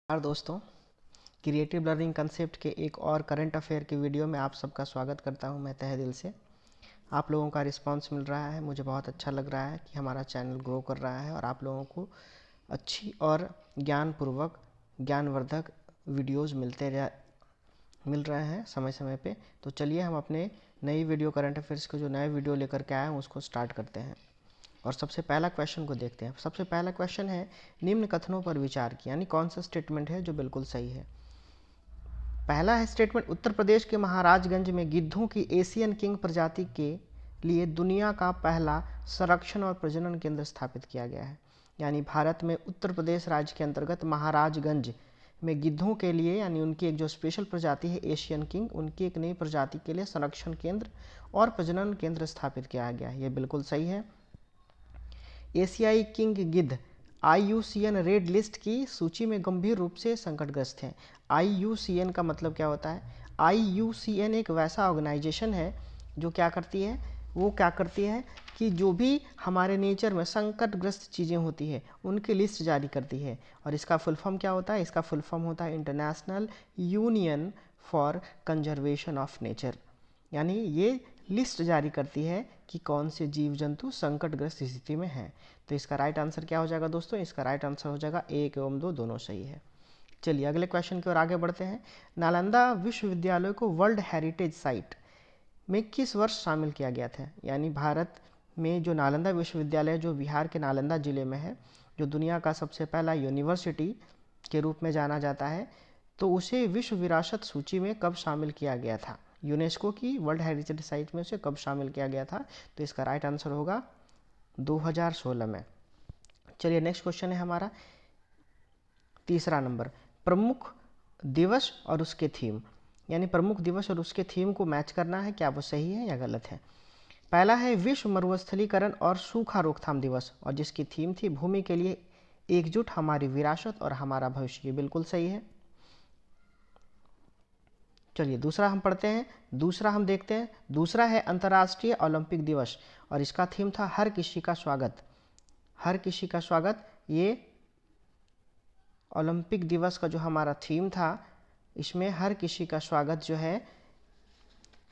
नमस्कार दोस्तों, creative learning concept के एक और करंट अफेयर की वीडियो में आप सबका स्वागत करता हूं मैं तहे दिल से। आप लोगों का रिस्पांस मिल रहा है, मुझे बहुत अच्छा लग रहा है कि हमारा चैनल ग्रो कर रहा है और आप लोगों को अच्छी और ज्ञानपूर्वक ज्ञानवर्धक वीडियोज़ मिल रहे हैं समय समय पे। तो चलिए हम अपने नई वीडियो करंट अफेयर्स को जो नए वीडियो लेकर के आए हैं उसको स्टार्ट करते हैं और सबसे पहला क्वेश्चन को देखते हैं। सबसे पहला क्वेश्चन है, निम्न कथनों पर विचार किया, यानी कौन सा स्टेटमेंट है जो बिल्कुल सही है। पहला है स्टेटमेंट, उत्तर प्रदेश के महाराजगंज में गिद्धों की एशियन किंग प्रजाति के लिए दुनिया का पहला संरक्षण और प्रजनन केंद्र स्थापित किया गया है। यानी भारत में उत्तर प्रदेश राज्य के अंतर्गत महाराजगंज में गिद्धों के लिए, यानी उनकी एक जो स्पेशल प्रजाति है एशियन किंग, उनकी एक नई प्रजाति के लिए संरक्षण केंद्र और प्रजनन केंद्र स्थापित किया गया है। ये बिल्कुल सही है। एशियाई किंग गिद्ध IUCN रेड लिस्ट की सूची में गंभीर रूप से संकटग्रस्त हैं। IUCN का मतलब क्या होता है? IUCN एक वैसा ऑर्गेनाइजेशन है जो क्या करती है, वो क्या करती है कि जो भी हमारे नेचर में संकटग्रस्त चीज़ें होती है उनकी लिस्ट जारी करती है। और इसका फुल फॉर्म क्या होता है? इसका फुल फॉर्म होता है international union for conservation of nature. यानी ये लिस्ट जारी करती है कि कौन से जीव जंतु संकटग्रस्त स्थिति में हैं। तो इसका राइट आंसर क्या हो जाएगा दोस्तों? इसका राइट आंसर हो जाएगा 1 एवं 2 दोनों सही है। चलिए अगले क्वेश्चन की ओर आगे बढ़ते हैं। नालंदा विश्वविद्यालय को वर्ल्ड हेरिटेज साइट में किस वर्ष शामिल किया गया था? यानी भारत में जो नालंदा विश्वविद्यालय जो बिहार के नालंदा जिले में है, जो दुनिया का सबसे पहला यूनिवर्सिटी के रूप में जाना जाता है, तो उसे विश्व विरासत सूची में कब शामिल किया गया था? यूनेस्को की वर्ल्ड हेरिटेज साइट में उसे कब शामिल किया गया था? तो इसका राइट आंसर होगा 2016 में। चलिए नेक्स्ट क्वेश्चन है हमारा तीसरा नंबर, प्रमुख दिवस और उसके थीम। यानी प्रमुख दिवस और उसके थीम को मैच करना है, क्या वो सही है या गलत है। पहला है विश्व मरुस्थलीकरण और सूखा रोकथाम दिवस, और जिसकी थीम थी भूमि के लिए एकजुट, हमारी विरासत और हमारा भविष्य। ये बिल्कुल सही है। चलिए दूसरा हम पढ़ते हैं, दूसरा हम देखते हैं। दूसरा है अंतर्राष्ट्रीय ओलंपिक दिवस, और इसका थीम था हर किसी का स्वागत। हर किसी का स्वागत, ये ओलंपिक दिवस का जो हमारा थीम था, इसमें हर किसी का स्वागत जो है।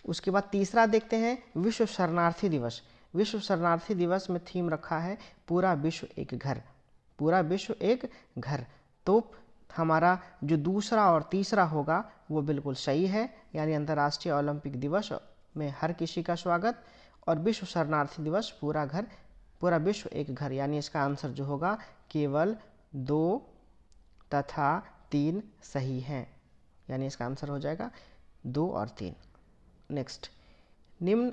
उसके बाद तीसरा देखते हैं विश्व शरणार्थी दिवस। विश्व शरणार्थी दिवस में थीम रखा है पूरा विश्व एक घर। पूरा विश्व एक घर। तो हमारा जो दूसरा और तीसरा होगा वो बिल्कुल सही है। यानी अंतर्राष्ट्रीय ओलंपिक दिवस में हर किसी का स्वागत और विश्व शरणार्थी दिवस पूरा विश्व एक घर। यानी इसका आंसर जो होगा केवल 2 तथा 3 सही हैं। यानी इसका आंसर हो जाएगा 2 और 3। नेक्स्ट, निम्न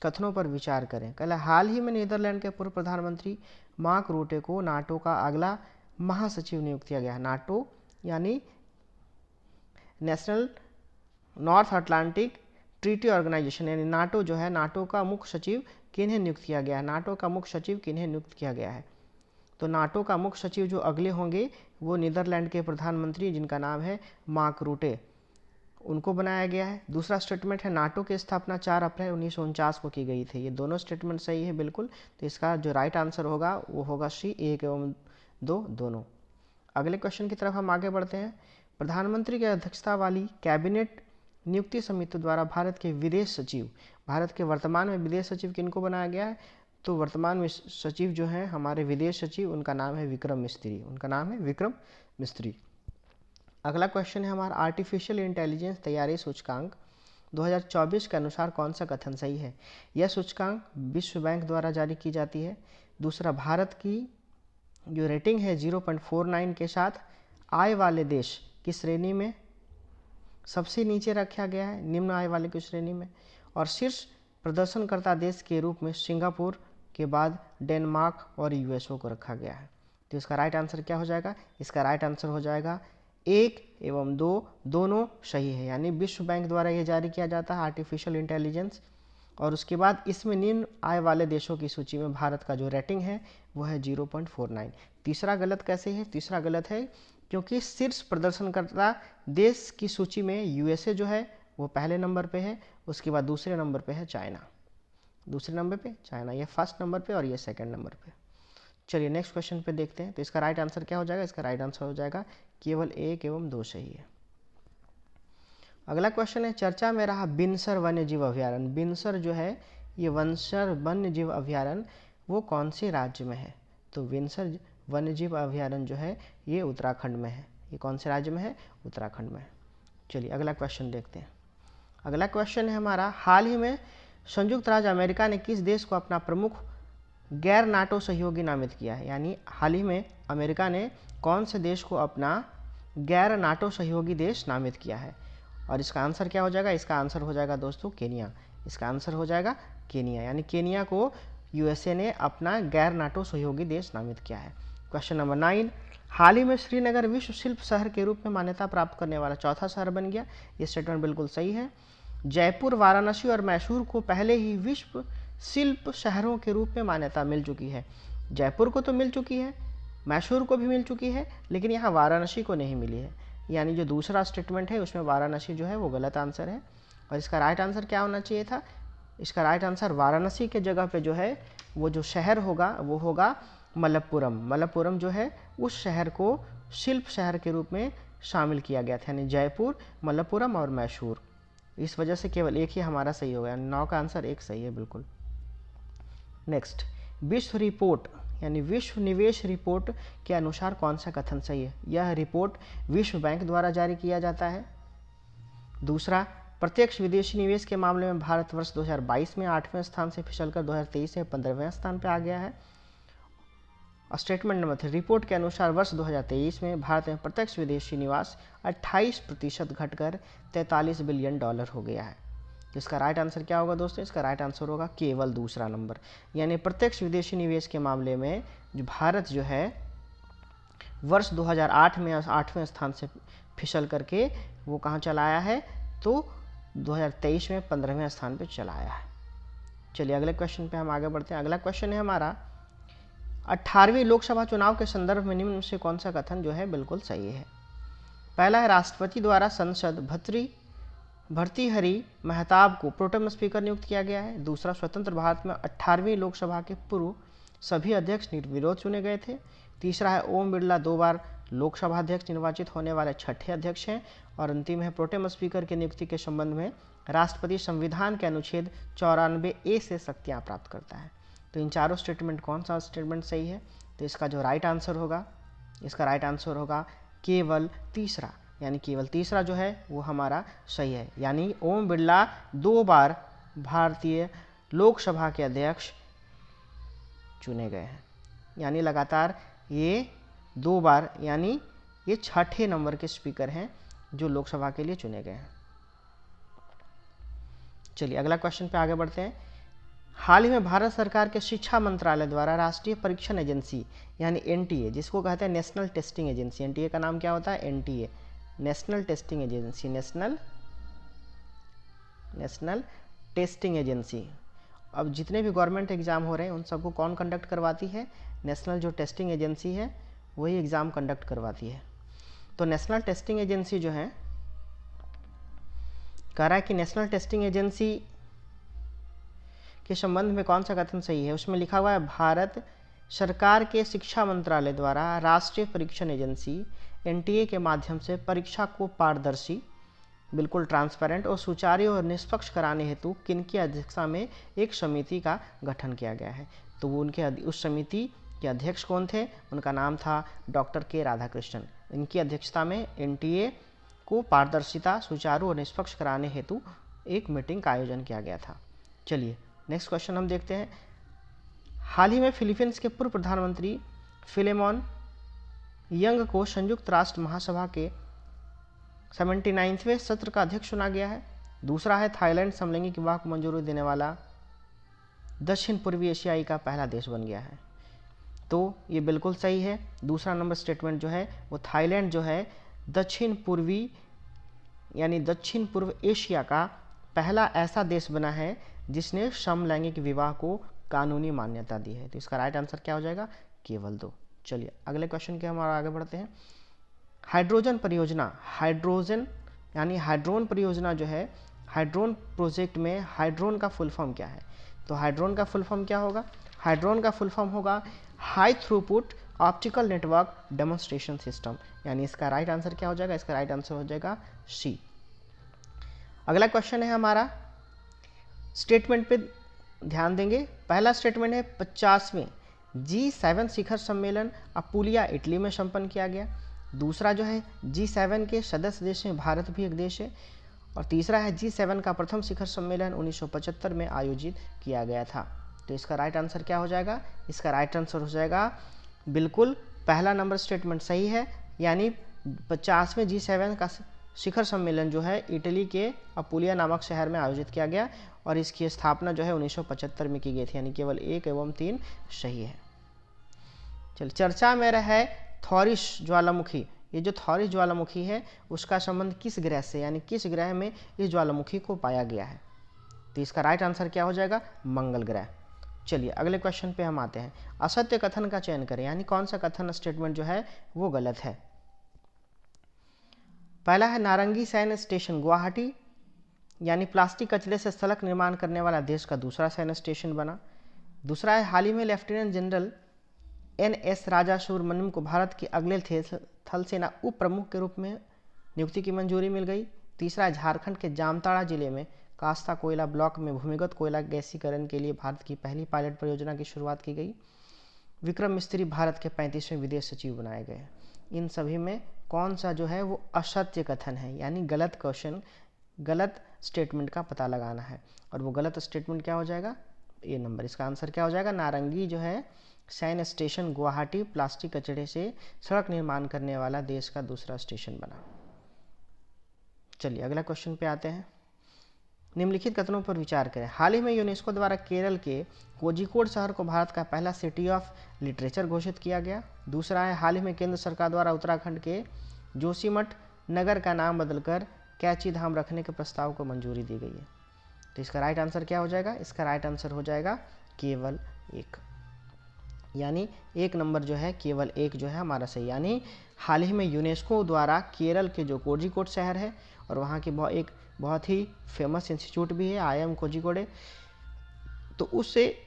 कथनों पर विचार करें। कल हाल ही में नीदरलैंड के पूर्व प्रधानमंत्री मार्क रूटे को नाटो का अगला महासचिव नियुक्त किया गया। नाटो यानी national north Atlantic treaty organisation, यानी नाटो जो है, नाटो का मुख्य सचिव किन्हें नियुक्त किया गया है? नाटो का मुख्य सचिव किन्हें नियुक्त किया गया है? तो नाटो का मुख्य सचिव जो अगले होंगे वो नीदरलैंड के प्रधानमंत्री, जिनका नाम है मार्क रूटे, उनको बनाया गया है। दूसरा स्टेटमेंट है नाटो की स्थापना 4 अप्रैल 1949 को की गई थी। ये दोनों स्टेटमेंट सही है बिल्कुल। तो इसका जो राइट आंसर होगा वो होगा सी, 1 एवं 2 दोनों। अगले क्वेश्चन की तरफ हम आगे बढ़ते हैं। प्रधानमंत्री की अध्यक्षता वाली कैबिनेट नियुक्ति समिति द्वारा भारत के विदेश सचिव, भारत के वर्तमान में विदेश सचिव किनको बनाया गया है? तो वर्तमान में सचिव जो हैं हमारे विदेश सचिव, उनका नाम है विक्रम मिस्त्री। उनका नाम है विक्रम मिस्त्री। अगला क्वेश्चन है हमारा आर्टिफिशियल इंटेलिजेंस तैयारी सूचकांक 2024 के अनुसार कौन सा कथन सही है? यह सूचकांक विश्व बैंक द्वारा जारी की जाती है। दूसरा, भारत की जो रेटिंग है 0.49 के साथ आय वाले देश की श्रेणी में सबसे नीचे रखा गया है, निम्न आय वाले की श्रेणी में। और शीर्ष प्रदर्शनकर्ता देश के रूप में सिंगापुर के बाद डेनमार्क और यूएसओ को रखा गया है। तो इसका राइट आंसर क्या हो जाएगा? इसका राइट आंसर हो जाएगा 1 एवं 2 दोनों सही है। यानी विश्व बैंक द्वारा यह जारी किया जाता है आर्टिफिशियल इंटेलिजेंस, और उसके बाद इसमें निम्न आय वाले देशों की सूची में भारत का जो रेटिंग है वो है 0.49। तीसरा गलत कैसे है? तीसरा गलत है क्योंकि शीर्ष प्रदर्शनकर्ता देश की सूची में यूएसए जो है वो पहले नंबर पे है, उसके बाद दूसरे नंबर पे है चाइना। दूसरे नंबर पे चाइना, ये फर्स्ट नंबर पे और ये सेकंड नंबर पे। चलिए नेक्स्ट क्वेश्चन पे देखते हैं। तो इसका राइट आंसर क्या हो जाएगा? इसका राइट आंसर हो जाएगा केवल 1 एवं 2 सही है। अगला क्वेश्चन है, चर्चा में रहा बिनसर वन्यजीव अभयारण्य। बिनसर जो है ये वनसर वन्यजीव अभयारण्य वो कौन से राज्य में है? तो बिनसर वन्यजीव अभयारण्य जो है ये उत्तराखंड में है। ये कौन से राज्य में है? उत्तराखंड में है। चलिए अगला क्वेश्चन देखते हैं। अगला क्वेश्चन है हमारा, हाल ही में संयुक्त राज्य अमेरिका ने किस देश को अपना प्रमुख गैर नाटो सहयोगी नामित किया है? यानी हाल ही में अमेरिका ने कौन से देश को अपना गैर नाटो सहयोगी देश नामित किया है? और इसका आंसर क्या हो जाएगा? इसका आंसर हो जाएगा दोस्तों केनिया। इसका आंसर हो जाएगा केनिया, यानी केनिया को यूएसए ने अपना गैर नाटो सहयोगी देश नामित किया है। क्वेश्चन नंबर 9, हाल ही में श्रीनगर विश्व शिल्प शहर के रूप में मान्यता प्राप्त करने वाला चौथा शहर बन गया। ये स्टेटमेंट बिल्कुल सही है। जयपुर, वाराणसी और मैसूर को पहले ही विश्व शिल्प शहरों के रूप में मान्यता मिल चुकी है। जयपुर को तो मिल चुकी है, मैसूर को भी मिल चुकी है, लेकिन यहाँ वाराणसी को नहीं मिली है। यानी जो दूसरा स्टेटमेंट है उसमें वाराणसी जो है वो गलत आंसर है। और इसका राइट आंसर क्या होना चाहिए था? इसका राइट आंसर वाराणसी के जगह पे जो है वो जो शहर होगा वो होगा मलप्पुरम। मलप्पुरम जो है उस शहर को शिल्प शहर के रूप में शामिल किया गया था, यानी जयपुर, मलप्पुरम और मैसूर। इस वजह से केवल एक ही हमारा सही होगा, यानी 9 का आंसर 1 सही है बिल्कुल। नेक्स्ट, विश्व रिपोर्ट यानी विश्व निवेश रिपोर्ट के अनुसार कौन सा कथन सही है? यह रिपोर्ट विश्व बैंक द्वारा जारी किया जाता है। दूसरा, प्रत्यक्ष विदेशी निवेश के मामले में भारत वर्ष 2022 में 8वें स्थान से फिसलकर 2023 में 15वें स्थान पर आ गया है। स्टेटमेंट नंबर 3, रिपोर्ट के अनुसार वर्ष 2023 में भारत में प्रत्यक्ष विदेशी निवेश 28% घटकर $43 बिलियन हो गया है। इसका राइट आंसर क्या होगा दोस्तों? इसका राइट आंसर होगा केवल दूसरा नंबर, यानी प्रत्यक्ष विदेशी निवेश के मामले में जो भारत जो है वर्ष 2008 में 8वें स्थान से फिसल करके वो कहाँ चला आया है? तो 2023 में 15वें स्थान पे चला आया है। चलिए अगले क्वेश्चन पे हम आगे बढ़ते हैं। अगला क्वेश्चन है हमारा, 18वीं लोकसभा चुनाव के संदर्भ में निम्न में से कौन सा कथन जो है बिल्कुल सही है? पहला है, राष्ट्रपति द्वारा सांसद भर्तृहरि महताब को प्रोटेम स्पीकर नियुक्त किया गया है। दूसरा, स्वतंत्र भारत में 18वीं लोकसभा के पूर्व सभी अध्यक्ष निर्विरोध चुने गए थे। तीसरा है, ओम बिरला 2 बार लोकसभा अध्यक्ष निर्वाचित होने वाले छठे अध्यक्ष हैं। और अंतिम है, प्रोटेम स्पीकर की नियुक्ति के संबंध में राष्ट्रपति संविधान के अनुच्छेद 94A से शक्तियाँ प्राप्त करता है। तो इन चारों स्टेटमेंट कौन सा स्टेटमेंट सही है? तो इसका जो राइट आंसर होगा, इसका राइट आंसर होगा केवल तीसरा, यानी केवल तीसरा जो है वो हमारा सही है। यानी ओम बिरला 2 बार भारतीय लोकसभा के अध्यक्ष चुने गए हैं, यानी लगातार ये 2 बार, यानी ये छठे नंबर के स्पीकर हैं जो लोकसभा के लिए चुने गए हैं। चलिए अगला क्वेश्चन पे आगे बढ़ते हैं। हाल ही में भारत सरकार के शिक्षा मंत्रालय द्वारा राष्ट्रीय परीक्षण एजेंसी यानी एनटीए, जिसको कहते हैं नेशनल टेस्टिंग एजेंसी, एनटीए का नाम क्या होता है? NTA, national testing agency, national testing agency. अब जितने भी गवर्नमेंट एग्जाम हो रहे हैं उन सबको कौन कंडक्ट करवाती है? नेशनल जो टेस्टिंग एजेंसी है वही एग्ज़ाम कंडक्ट करवाती है। तो नेशनल टेस्टिंग एजेंसी जो है कह रहा है कि नेशनल टेस्टिंग एजेंसी के संबंध में कौन सा कथन सही है? उसमें लिखा हुआ है, भारत सरकार के शिक्षा मंत्रालय द्वारा राष्ट्रीय परीक्षण एजेंसी एनटीए के माध्यम से परीक्षा को पारदर्शी, बिल्कुल ट्रांसपेरेंट और सुचारू और निष्पक्ष कराने हेतु किनकी अध्यक्षता में एक समिति का गठन किया गया है? तो वो उनके उस समिति के अध्यक्ष कौन थे? उनका नाम था डॉक्टर के राधाकृष्णन। इनकी अध्यक्षता में एनटीए को पारदर्शिता, सुचारू और निष्पक्ष कराने हेतु एक मीटिंग का आयोजन किया गया था। चलिए नेक्स्ट क्वेश्चन हम देखते हैं। हाल ही में फिलीपींस के पूर्व प्रधानमंत्री फिलेमोन यंग को संयुक्त राष्ट्र महासभा के 79वें सत्र का अध्यक्ष चुना गया है। दूसरा है, थाईलैंड समलैंगिक विवाह को मंजूरी देने वाला दक्षिण पूर्वी एशियाई का पहला देश बन गया है। तो ये बिल्कुल सही है। दूसरा नंबर स्टेटमेंट जो है वो थाईलैंड जो है दक्षिण पूर्वी यानी दक्षिण पूर्व एशिया का पहला ऐसा देश बना है जिसने समलैंगिक विवाह को कानूनी मान्यता दी है। तो इसका राइट आंसर क्या हो जाएगा? केवल 2। चलिए अगले क्वेश्चन के हम आगे बढ़ते हैं। हाइड्रोजन परियोजना, हाइड्रोजन यानी हाइड्रोन परियोजना जो है, हाइड्रोन प्रोजेक्ट में हाइड्रोन का फुल फॉर्म क्या है? तो हाइड्रोन का फुल फॉर्म क्या होगा? हाइड्रोन का फुल फॉर्म होगा high throughput optical network demonstration system, यानी इसका राइट आंसर क्या हो जाएगा, इसका राइट आंसर हो जाएगा सी। अगला क्वेश्चन है हमारा, स्टेटमेंट पे ध्यान देंगे। पहला स्टेटमेंट है 50वें G7 शिखर सम्मेलन अपुलिया इटली में संपन्न किया गया। दूसरा जो है G7 के सदस्य देश में भारत भी एक देश है। और तीसरा है G7 का प्रथम शिखर सम्मेलन 1975 में आयोजित किया गया था। तो इसका राइट आंसर क्या हो जाएगा, इसका राइट आंसर हो जाएगा बिल्कुल पहला नंबर स्टेटमेंट सही है, यानी 50वें G7 का शिखर सम्मेलन जो है इटली के अपुलिया नामक शहर में आयोजित किया गया और इसकी स्थापना जो है 1975 में की गई थी, यानी केवल 1 एवं 3 सही है। चलिए, चर्चा में रहे थॉरिस ज्वालामुखी। ये जो थॉरिस ज्वालामुखी है उसका संबंध किस ग्रह से, यानी किस ग्रह में इस ज्वालामुखी को पाया गया है। तो इसका राइट आंसर क्या हो जाएगा, मंगल ग्रह। चलिए अगले क्वेश्चन पे हम आते हैं। असत्य कथन का चयन करें, यानी कौन सा कथन स्टेटमेंट जो है वो गलत है। पहला है नारंगी सैन्य स्टेशन गुवाहाटी, यानी प्लास्टिक कचरे से सड़क निर्माण करने वाला देश का दूसरा सैन्य स्टेशन बना। दूसरा है हाल ही में लेफ्टिनेंट जनरल NS राजा सुब्रमण्यम को भारत के अगले थल सेना उप प्रमुख के रूप में नियुक्ति की मंजूरी मिल गई। तीसरा है झारखंड के जामताड़ा जिले में कास्ता कोयला ब्लॉक में भूमिगत कोयला गैसीकरण के लिए भारत की पहली पायलट परियोजना की शुरुआत की गई। विक्रम मिस्त्री भारत के 35वें विदेश सचिव बनाए गए। इन सभी में कौन सा जो है वो असत्य कथन है, यानी गलत क्वेश्चन, गलत स्टेटमेंट का पता लगाना है। और वो गलत स्टेटमेंट क्या हो जाएगा, ए नंबर। इसका आंसर क्या हो जाएगा, नारंगी जो है सैन्य स्टेशन गुवाहाटी प्लास्टिक कचरे से सड़क निर्माण करने वाला देश का दूसरा स्टेशन बना। चलिए अगला क्वेश्चन पे आते हैं। निम्नलिखित कथनों पर विचार करें। हाल ही में यूनेस्को द्वारा केरल के कोझिकोड शहर को भारत का पहला सिटी ऑफ लिटरेचर घोषित किया गया। दूसरा है हाल ही में केंद्र सरकार द्वारा उत्तराखंड के जोशीमठ नगर का नाम बदलकर कैची धाम रखने के प्रस्ताव को मंजूरी दी गई है। तो इसका राइट आंसर क्या हो जाएगा, इसका राइट आंसर हो जाएगा केवल 1, यानी 1 नंबर जो है केवल 1 जो है हमारा सही। यानी हाल ही में यूनेस्को द्वारा केरल के जो कोझिकोड शहर है और वहाँ की एक बहुत ही फेमस इंस्टीट्यूट भी है IIM कोझिकोड, तो उससे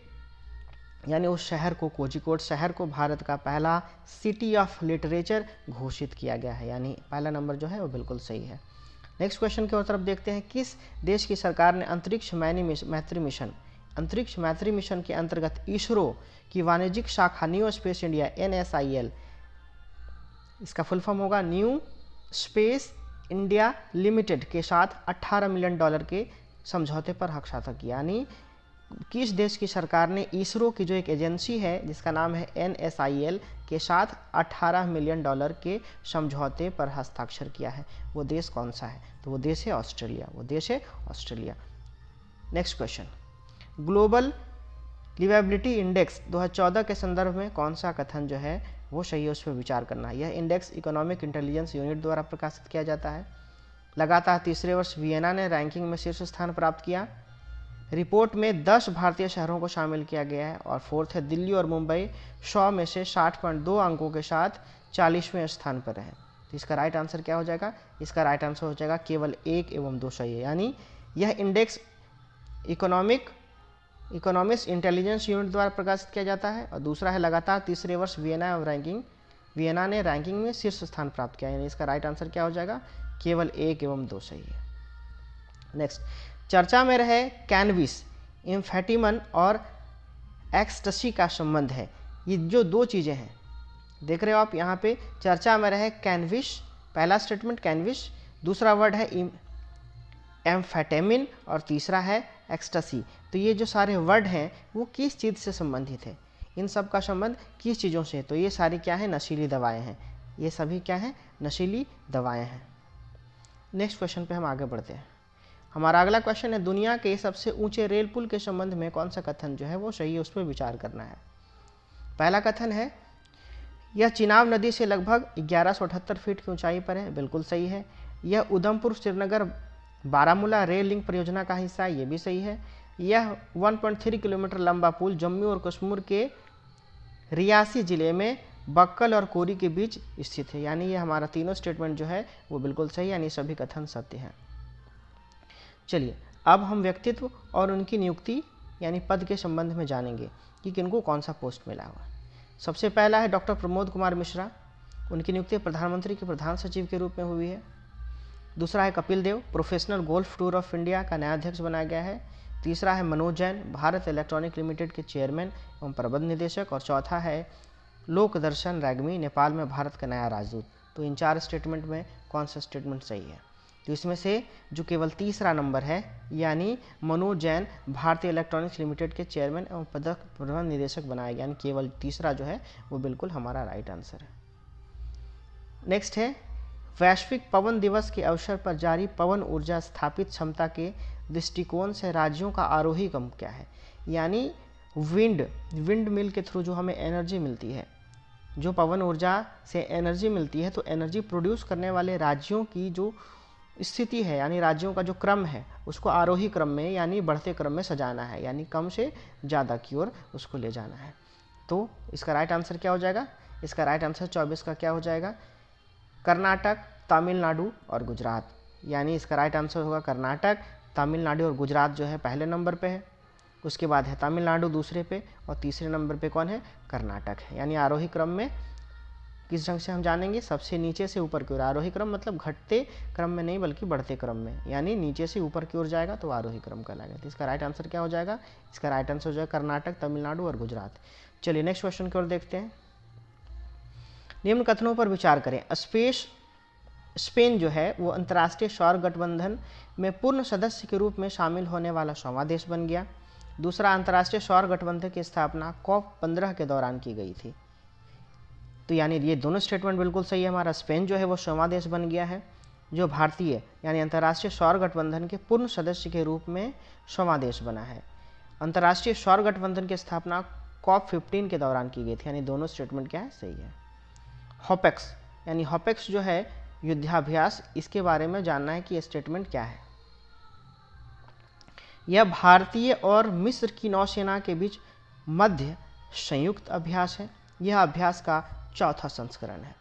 यानी उस शहर को, कोझिकोड शहर को भारत का पहला सिटी ऑफ लिटरेचर घोषित किया गया है, यानी पहला नंबर जो है वो बिल्कुल सही है। नेक्स्ट क्वेश्चन की तरफ देखते हैं। किस देश की सरकार ने अंतरिक्ष मैत्री मिशन के अंतर्गत इसरो की वाणिज्यिक शाखा न्यू स्पेस इंडिया NSIL, इसका फुल फॉर्म होगा न्यू स्पेस इंडिया लिमिटेड के साथ $18 मिलियन के समझौते पर हस्ताक्षर किया। यानी किस देश की सरकार ने इसरो की जो एक एजेंसी है जिसका नाम है NSIL के साथ $18 मिलियन के समझौते पर हस्ताक्षर किया है, वो देश कौन सा है? तो वो देश है ऑस्ट्रेलिया, वो देश है Australia. Next question, global liveability index 2014 के संदर्भ में कौन सा कथन जो है वो सही है, उस पर विचार करना है। यह इंडेक्स इकोनॉमिक इंटेलिजेंस यूनिट द्वारा प्रकाशित किया जाता है। लगातार तीसरे वर्ष वियना ने रैंकिंग में शीर्ष स्थान प्राप्त किया। रिपोर्ट में 10 भारतीय शहरों को शामिल किया गया है। और फोर्थ है दिल्ली और मुंबई 100 में से 60.2 अंकों के साथ 40वें स्थान पर है। तो इसका राइट आंसर क्या हो जाएगा, इसका राइट आंसर हो जाएगा केवल 1 एवं 2 सही है। यानी यह इंडेक्स इकोनॉमिक्स इंटेलिजेंस यूनिट द्वारा प्रकाशित किया जाता है। और दूसरा है लगातार तीसरे वर्ष वियना ने रैंकिंग में शीर्ष स्थान प्राप्त किया, यानी इसका राइट आंसर क्या हो जाएगा, केवल 1 एवं 2 सही है। नेक्स्ट, चर्चा में रहे कैनबिस, एम्फेटामिन और एक्सटसी का संबंध है। ये जो 2 चीज़ें हैं देख रहे हो आप यहाँ पे, चर्चा में रहे कैनबिस, पहला स्टेटमेंट कैनबिस, दूसरा वर्ड है एम्फेटामिन और तीसरा है एक्सटसी। तो ये जो सारे वर्ड हैं वो किस चीज़ से संबंधित है, इन सब का संबंध किस चीज़ों से? तो ये सारी क्या है, नशीली दवाएं हैं। ये सभी क्या है, नशीली दवाएं हैं। नेक्स्ट क्वेश्चन पे हम आगे बढ़ते हैं। हमारा अगला क्वेश्चन है, दुनिया के सबसे ऊंचे रेल पुल के संबंध में कौन सा कथन जो है वो सही है, उस पर विचार करना है। पहला कथन है, यह चिनाब नदी से लगभग 1178 फीट की ऊंचाई पर है, बिल्कुल सही है। यह उधमपुर श्रीनगर बारामूला रेल लिंक परियोजना का हिस्सा है, ये भी सही है। यह 1.3 किलोमीटर लंबा पुल जम्मू और कश्मीर के रियासी जिले में बक्कल और कोरी के बीच स्थित है, यानी ये हमारा तीनों स्टेटमेंट जो है वो बिल्कुल सही, यानी सभी कथन सत्य हैं। चलिए अब हम व्यक्तित्व और उनकी नियुक्ति यानी पद के संबंध में जानेंगे कि किनको कौन सा पोस्ट मिला हुआ। सबसे पहला है डॉक्टर प्रमोद कुमार मिश्रा, उनकी नियुक्ति प्रधानमंत्री के प्रधान सचिव के रूप में हुई है। दूसरा है Kapil Dev, professional golf tour of India का नया अध्यक्ष बनाया गया है। तीसरा है मनोज जैन, भारत इलेक्ट्रॉनिक लिमिटेड के चेयरमैन एवं प्रबंध निदेशक। और चौथा है लोकदर्शन रैग्मी, नेपाल में भारत का नया राजदूत। तो इन 4 स्टेटमेंट में कौन सा स्टेटमेंट सही है? तो इसमें से जो केवल तीसरा नंबर है, यानी मनोज जैन भारतीय इलेक्ट्रॉनिक्स लिमिटेड के चेयरमैन एवं प्रबंध निदेशक बनाया गया, यानी केवल तीसरा जो है वो बिल्कुल हमारा राइट आंसर है। नेक्स्ट है वैश्विक पवन दिवस के अवसर पर जारी पवन ऊर्जा स्थापित क्षमता के दृष्टिकोण से राज्यों का आरोही क्रम क्या है? यानी विंड मिल के थ्रू जो हमें एनर्जी मिलती है, जो पवन ऊर्जा से एनर्जी मिलती है, तो एनर्जी प्रोड्यूस करने वाले राज्यों की जो स्थिति है, यानी राज्यों का जो क्रम है, उसको आरोही क्रम में यानी बढ़ते क्रम में सजाना है, यानी कम से ज़्यादा की ओर उसको ले जाना है। तो इसका राइट आंसर क्या हो जाएगा? इसका राइट आंसर 24 का क्या हो जाएगा? कर्नाटक, तमिलनाडु और गुजरात। यानी इसका राइट आंसर होगा कर्नाटक, तमिलनाडु और गुजरात जो है पहले नंबर पे है, उसके बाद है तमिलनाडु दूसरे पे, और तीसरे नंबर पे कौन है? कर्नाटक है। यानी आरोही क्रम में किस ढंग से हम जानेंगे? सबसे नीचे से ऊपर की ओर। आरोही क्रम मतलब घटते क्रम में नहीं बल्कि बढ़ते क्रम में, यानी नीचे से ऊपर की ओर जाएगा तो आरोही क्रम कहलाएगा। तो इसका राइट आंसर क्या हो जाएगा? इसका राइट आंसर हो जाएगा कर्नाटक, तमिलनाडु और गुजरात। चलिए नेक्स्ट क्वेश्चन की ओर देखते हैं। निम्न कथनों पर विचार करें। स्पेन जो है वो अंतर्राष्ट्रीय सौर गठबंधन में पूर्ण सदस्य के रूप में शामिल होने वाला 1वां देश बन गया। दूसरा, अंतर्राष्ट्रीय सौर गठबंधन की स्थापना COP15 के दौरान की गई थी। तो यानी ये दोनों स्टेटमेंट बिल्कुल सही है। हमारा स्पेन जो है वो 1वां देश बन गया है, जो भारतीय यानी अंतर्राष्ट्रीय सौर गठबंधन के पूर्ण सदस्य के रूप में 1वां देश बना है। अंतर्राष्ट्रीय सौर गठबंधन की स्थापना COP15 के दौरान की गई थी, यानी दोनों स्टेटमेंट क्या है? सही है। हॉपेक्स यानी हॉपेक्स जो है युद्धाभ्यास, इसके बारे में जानना है कि ये स्टेटमेंट क्या है। यह भारतीय और मिस्र की नौसेना के बीच मध्य संयुक्त अभ्यास है। यह अभ्यास का 4था संस्करण है।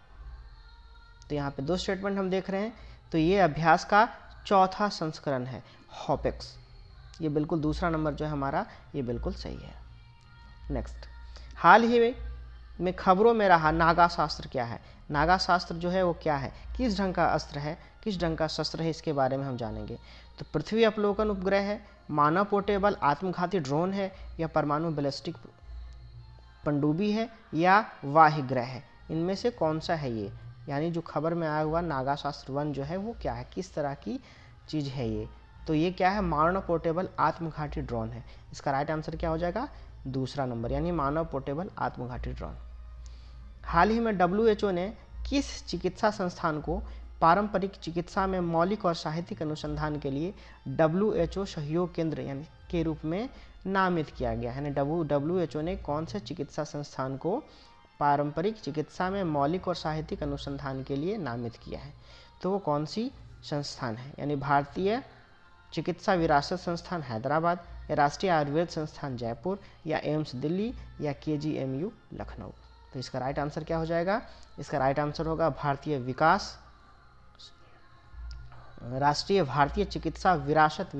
तो यहाँ पे 2 स्टेटमेंट हम देख रहे हैं। तो ये अभ्यास का 4था संस्करण है हॉपेक्स। ये बिल्कुल दूसरा नंबर जो है हमारा, ये बिल्कुल सही है। नेक्स्ट, हाल ही में खबरों में रहा नागा शास्त्र क्या है? नागा शास्त्र जो है वो क्या है? किस ढंग का अस्त्र है, किस ढंग का शस्त्र है, इसके बारे में हम जानेंगे। तो पृथ्वी अवलोकन उपग्रह है, मानव पोर्टेबल आत्मघाती ड्रोन है, या परमाणु बैलिस्टिक पनडुब्बी है, या वाहिग्रह है? इनमें से कौन सा है ये? यानी जो खबर में आया हुआ नागा शास्त्र 1 जो है वो क्या है, किस तरह की चीज़ है ये? तो ये क्या है? मानव पोर्टेबल आत्मघाती ड्रोन है। इसका राइट आंसर क्या हो जाएगा? दूसरा नंबर, यानी मानव पोर्टेबल आत्मघाती ड्रोन। हाल ही में WHO ने किस चिकित्सा संस्थान को पारंपरिक चिकित्सा में मौलिक और साहित्यिक अनुसंधान के लिए WHO सहयोग केंद्र यानी के रूप में नामित किया गया है? WHO ने कौन से चिकित्सा संस्थान को पारंपरिक चिकित्सा में मौलिक और साहित्यिक अनुसंधान के लिए नामित किया है? तो वो कौन सी संस्थान है? यानी भारतीय चिकित्सा विरासत संस्थान हैदराबाद, या राष्ट्रीय आयुर्वेद संस्थान जयपुर, या एम्स दिल्ली, या KGMU लखनऊ? तो इसका राइट आंसर क्या हो जाएगा? इसका राइट आंसर होगा राष्ट्रीय भारतीय चिकित्सा विरासत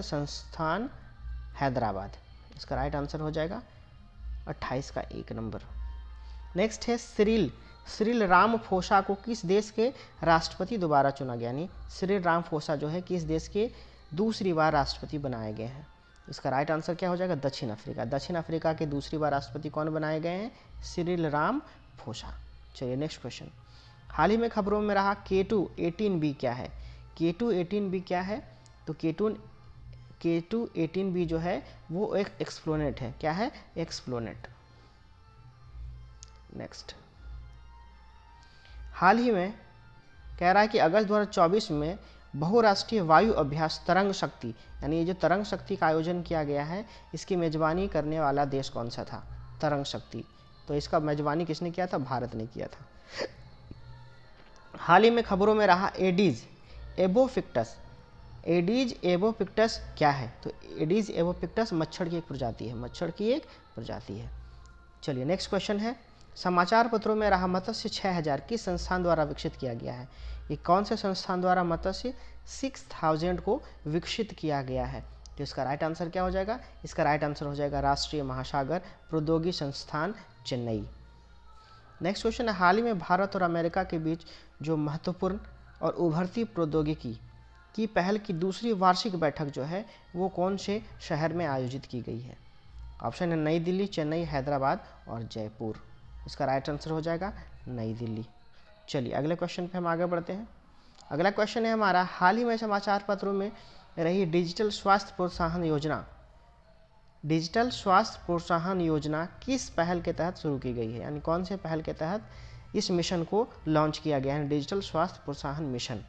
संस्थान हैदराबाद। इसका राइट आंसर हो जाएगा 28 का 1 नंबर। नेक्स्ट है सिरिल रामाफोसा को किस देश के राष्ट्रपति दोबारा चुना गया? यानी सिरिल रामाफोसा जो है किस देश के दूसरी बार राष्ट्रपति बनाए गए हैं? इसका राइट आंसर क्या हो जाएगा? दक्षिण अफ्रीका। दक्षिण अफ्रीका के दूसरी बार राष्ट्रपति कौन बनाए गए हैं? Cyril Ramaphosa. चलिए नेक्स्ट क्वेश्चन। हाल ही में खबरों में रहा K2-18B क्या है? K2-18B क्या है? तो K2-18B जो है वो एक एक्सप्लोनेट है। क्या है? एक्सप्लोनेट। नेक्स्ट, हाल ही में कह रहा है कि अगस्त 2024 में बहुराष्ट्रीय वायु अभ्यास तरंग शक्ति, यानी ये जो तरंग शक्ति का आयोजन किया गया है, इसकी मेजबानी करने वाला देश कौन सा था? तरंग शक्ति। तो इसका मेजबानी किसने किया था? भारत ने किया था। हाल ही में खबरों में रहा एडीज एबोफिक्टस क्या है? तो एडीज एबोफिक्टस मच्छर की एक प्रजाति है। चलिए नेक्स्ट क्वेश्चन है। समाचार पत्रों में रहा मत्स्य 6000 किस संस्थान द्वारा विकसित किया गया है? ये कौन से संस्थान द्वारा मत्स्य 6000 को विकसित किया गया है? तो इसका राइट आंसर क्या हो जाएगा? इसका राइट आंसर हो जाएगा राष्ट्रीय महासागर प्रौद्योगिकी संस्थान चेन्नई। नेक्स्ट क्वेश्चन है, हाल ही में भारत और अमेरिका के बीच जो महत्वपूर्ण और उभरती प्रौद्योगिकी की पहल की दूसरी वार्षिक बैठक जो है वो कौन से शहर में आयोजित की गई है? ऑप्शन है नई दिल्ली, चेन्नई, हैदराबाद और जयपुर। इसका राइट आंसर हो जाएगा नई दिल्ली। चलिए अगले क्वेश्चन पे हम आगे बढ़ते हैं। अगला क्वेश्चन है हमारा, हाल ही में समाचार पत्रों में रही डिजिटल स्वास्थ्य प्रोत्साहन योजना, डिजिटल स्वास्थ्य प्रोत्साहन योजना किस पहल के तहत शुरू की गई है? यानी कौन से पहल के तहत इस मिशन को लॉन्च किया गया है, डिजिटल स्वास्थ्य प्रोत्साहन मिशन?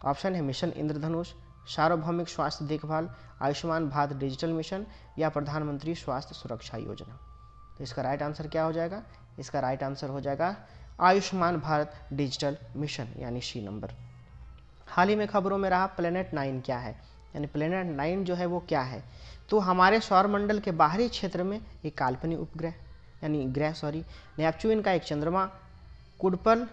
ऑप्शन है मिशन इंद्रधनुष, सार्वभौमिक स्वास्थ्य देखभाल, आयुष्मान भारत डिजिटल मिशन या प्रधानमंत्री स्वास्थ्य सुरक्षा योजना। तो इसका राइट आंसर क्या हो जाएगा? इसका राइट आंसर हो जाएगा आयुष्मान भारत डिजिटल मिशन, यानी सी नंबर। हाल ही में खबरों में रहा प्लेनेट 9 क्या है? यानी प्लेनेट 9 जो है वो क्या है? तो हमारे सौरमंडल के बाहरी क्षेत्र में एक काल्पनिक उपग्रह यानी नेपच्यून का एक चंद्रमा, कुडपल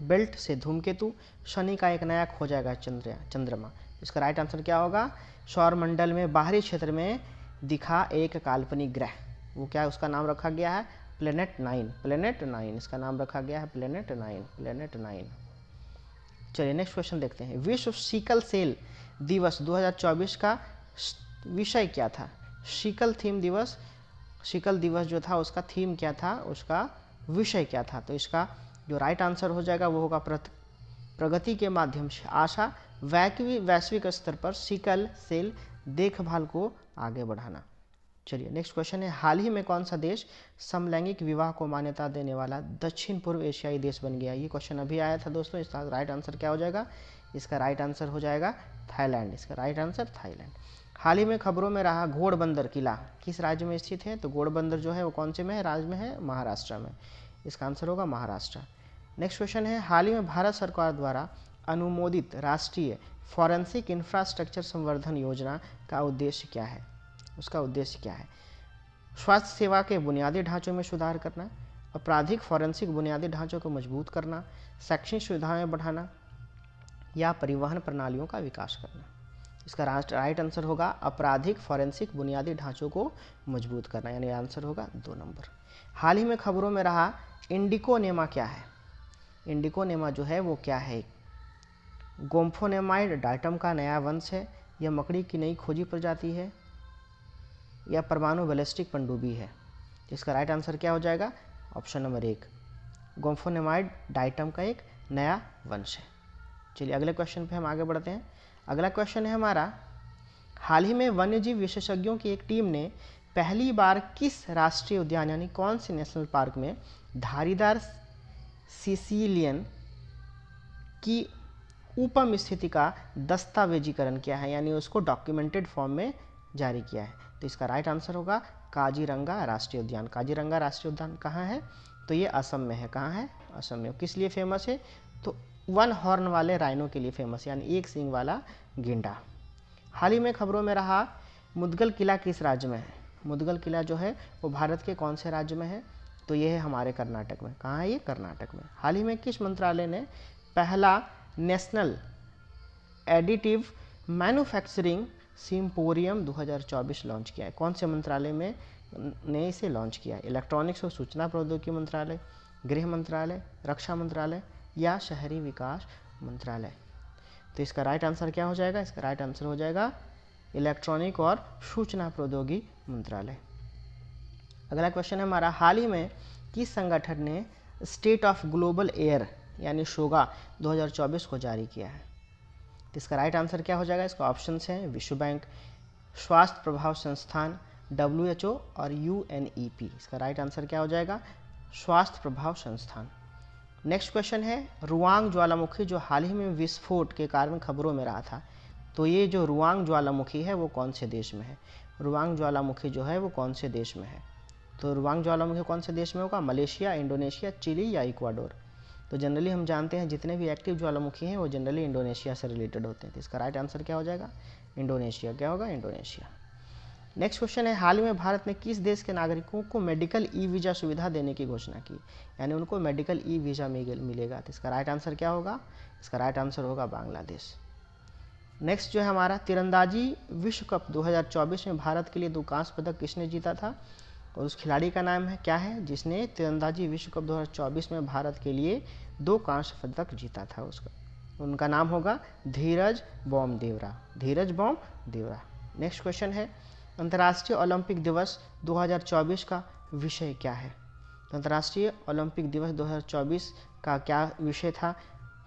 बेल्ट से धूमकेतु, शनि का एक नया खोजा गया चंद्रमा। इसका राइट आंसर क्या होगा? सौरमंडल में बाहरी क्षेत्र में दिखा एक काल्पनिक ग्रह, वो क्या है? उसका नाम रखा गया है प्लेनेट 9, प्लेनेट 9 इसका नाम रखा गया है प्लेनेट 9, प्लेनेट 9। चलिए नेक्स्ट क्वेश्चन देखते हैं। विश्व सिकल सेल दिवस 2024 का विषय क्या था? सिकल दिवस जो था उसका थीम क्या था, उसका विषय क्या था? तो इसका जो राइट आंसर हो जाएगा वो होगा प्रगति के माध्यम से आशा वैश्विक स्तर पर सिकल सेल देखभाल को आगे बढ़ाना। चलिए नेक्स्ट क्वेश्चन है, हाल ही में कौन सा देश समलैंगिक विवाह को मान्यता देने वाला दक्षिण पूर्व एशियाई देश बन गया? ये क्वेश्चन अभी आया था दोस्तों। इसका राइट आंसर क्या हो जाएगा? इसका राइट आंसर हो जाएगा थाईलैंड। इसका राइट आंसर थाईलैंड। हाल ही में खबरों में रहा घोड़बंदर किला किस राज्य में स्थित है? तो घोड़बंदर जो है वो कौन से में है? राज्य में है महाराष्ट्र में। इसका आंसर होगा महाराष्ट्र। नेक्स्ट क्वेश्चन है, हाल ही में भारत सरकार द्वारा अनुमोदित राष्ट्रीय फॉरेंसिक इंफ्रास्ट्रक्चर संवर्धन योजना का उद्देश्य क्या है? उसका उद्देश्य क्या है? स्वास्थ्य सेवा के बुनियादी ढांचों में सुधार करना, आपराधिक फॉरेंसिक बुनियादी ढांचों को मजबूत करना, शैक्षणिक सुविधाएं बढ़ाना या परिवहन प्रणालियों का विकास करना। इसका राइट आंसर होगा आपराधिक फॉरेंसिक बुनियादी ढांचों को मजबूत करना, यानी आंसर होगा 2 नंबर। हाल ही में खबरों में रहा इंडिकोनेमा क्या है? इंडिकोनेमा जो है वो क्या है? गोम्फोनेमाइड डाइटम का नया वंश है, यह मकड़ी की नई खोजी प्रजाति है या परमाणु बैलिस्टिक पनडुब्बी है? इसका राइट आंसर क्या हो जाएगा? ऑप्शन नंबर 1, गोम्फोनेमाइड डाइटम का एक नया वंश है। चलिए अगले क्वेश्चन पे हम आगे बढ़ते हैं। अगला क्वेश्चन है हमारा, हाल ही में वन्यजीव विशेषज्ञों की एक टीम ने पहली बार किस राष्ट्रीय उद्यान यानी कौन से नेशनल पार्क में धारीदार सिसिलियन की उपम स्थिति का दस्तावेजीकरण किया है, यानी उसको डॉक्यूमेंटेड फॉर्म में जारी किया है? तो इसका राइट आंसर होगा काजीरंगा राष्ट्रीय उद्यान। काजीरंगा राष्ट्रीय उद्यान कहाँ है? तो ये असम में है। कहाँ है? असम में। किस लिए फेमस है? तो 1 हॉर्न वाले राइनो के लिए फेमस है, यानी एक सींग वाला गेंडा। हाल ही में खबरों में रहा मुदगल किला किस राज्य में है? मुदगल किला जो है वो भारत के कौन से राज्य में है? तो ये है हमारे कर्नाटक में। कहाँ है ये? कर्नाटक में। हाल ही में किस मंत्रालय ने पहला नेशनल एडिटिव मैन्युफैक्चरिंग सिम्पोरियम 2024 लॉन्च किया है? कौन से मंत्रालय में ने इसे लॉन्च किया है? इलेक्ट्रॉनिक्स और सूचना प्रौद्योगिकी मंत्रालय, गृह मंत्रालय, रक्षा मंत्रालय या शहरी विकास मंत्रालय? तो इसका राइट आंसर क्या हो जाएगा? इसका राइट आंसर हो जाएगा इलेक्ट्रॉनिक और सूचना प्रौद्योगिकी मंत्रालय। अगला क्वेश्चन है हमारा, हाल ही में किस संगठन ने स्टेट ऑफ ग्लोबल एयर यानी शोगा 2024 को जारी किया है? तो इसका राइट आंसर क्या हो जाएगा? इसका ऑप्शंस हैं विश्व बैंक, स्वास्थ्य प्रभाव संस्थान, WHO और UNEP। इसका राइट आंसर क्या हो जाएगा? स्वास्थ्य प्रभाव संस्थान। नेक्स्ट क्वेश्चन है, रुआंग ज्वालामुखी जो हाल ही में विस्फोट के कारण खबरों में रहा था, तो ये जो रुआंग ज्वालामुखी है वो कौन से देश में है? रुआंग ज्वालामुखी जो है वो कौन से देश में है? तो रुआंग ज्वालामुखी कौन से देश में होगा? मलेशिया, इंडोनेशिया, चिली या इक्वाडोर? तो जनरली हम जानते हैं जितने भी एक्टिव ज्वालामुखी हैं वो जनरली इंडोनेशिया से रिलेटेड होते हैं। तो इसका राइट आंसर क्या हो जाएगा? इंडोनेशिया। क्या होगा? इंडोनेशिया। नेक्स्ट क्वेश्चन है, हाल ही में भारत ने किस देश के नागरिकों को मेडिकल ई वीज़ा सुविधा देने की घोषणा की? यानी उनको मेडिकल ई वीज़ा मिलेगा। तो इसका राइट आंसर क्या होगा? इसका राइट आंसर होगा बांग्लादेश। नेक्स्ट जो है हमारा तीरंदाजी विश्व कप 2024 में भारत के लिए 2 कांस्य पदक किसने जीता था, और उस खिलाड़ी का नाम है क्या है जिसने तीरंदाजी विश्व कप 2024 में भारत के लिए 2 कांस्य पदक जीता था। उनका नाम होगा धीरज बॉम्ब-देवरा, धीरज बॉम्ब-देवरा। नेक्स्ट क्वेश्चन है अंतर्राष्ट्रीय ओलंपिक दिवस 2024 का विषय क्या है। अंतर्राष्ट्रीय ओलंपिक दिवस 2024 का क्या विषय था,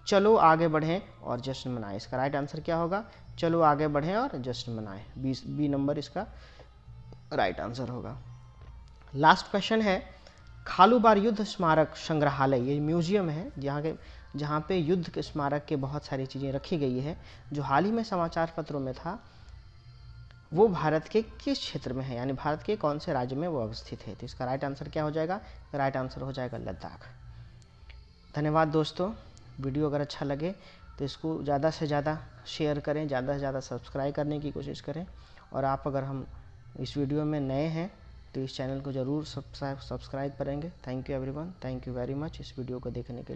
चलो आगे बढ़ें और जश्न मनाएं। इसका राइट आंसर क्या होगा, चलो आगे बढ़ें और जश्न मनाएं। बी नंबर इसका राइट आंसर होगा। लास्ट क्वेश्चन है खालूबार युद्ध स्मारक संग्रहालय, ये म्यूजियम है जहाँ पे युद्ध के स्मारक के बहुत सारी चीज़ें रखी गई है, जो हाल ही में समाचार पत्रों में था, वो भारत के किस क्षेत्र में है, यानी भारत के कौन से राज्य में वो अवस्थित है। तो इसका राइट आंसर क्या हो जाएगा, राइट आंसर हो जाएगा लद्दाख। धन्यवाद दोस्तों। वीडियो अगर अच्छा लगे तो इसको ज़्यादा से ज़्यादा शेयर करें, ज़्यादा से ज़्यादा सब्सक्राइब करने की कोशिश करें, और आप अगर हम इस वीडियो में नए हैं तो इस चैनल को ज़रूर सब्सक्राइब करेंगे। Thank you everyone, thank you very much इस वीडियो को देखने के लिए।